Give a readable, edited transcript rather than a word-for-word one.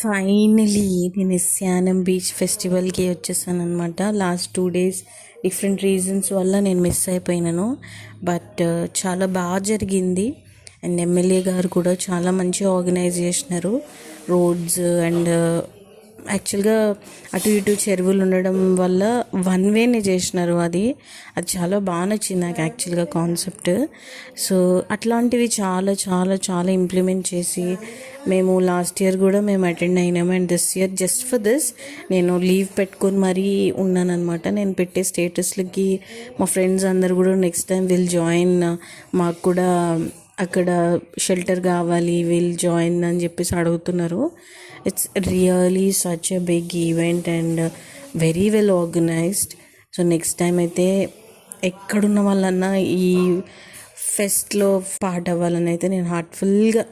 Finally నేను ఎస్యానం beach ఫెస్టివల్కి వచ్చేసాను అనమాట. లాస్ట్ 2 days డిఫరెంట్ రీజన్స్ వల్ల నేను మిస్ అయిపోయినాను. బట్ చాలా బాగా జరిగింది. అండ్ ఎమ్మెల్యే గారు కూడా చాలా మంచిగా ఆర్గనైజ్ చేసినారు. రోడ్స్ అండ్ యాక్చువల్గా అటు ఇటు చెరువులు ఉండడం వల్ల వన్ వేనే చేసినారు. అది చాలా బాగా నచ్చింది నాకు యాక్చువల్గా కాన్సెప్ట్. సో అట్లాంటివి చాలా చాలా చాలా ఇంప్లిమెంట్ చేసి మేము లాస్ట్ ఇయర్ కూడా మేము అటెండ్ అయినాము. And this year just for this నేను లీవ్ పెట్టుకొని మరీ ఉన్నాను అనమాట. నేను పెట్టే స్టేటస్లకి మా ఫ్రెండ్స్ అందరు కూడా నెక్స్ట్ టైం విల్ జాయిన్, మాకు కూడా అక్కడ షెల్టర్ కావాలి, విల్ జాయిన్ అని చెప్పేసి అడుగుతున్నారు. It's really such a big event and very well organised. So next time అయితే ఎక్కడున్న వాళ్ళన్నా ఈ ఫెస్ట్లో పార్ట్ అవ్వాలని అయితే నేను హార్ట్ఫుల్గా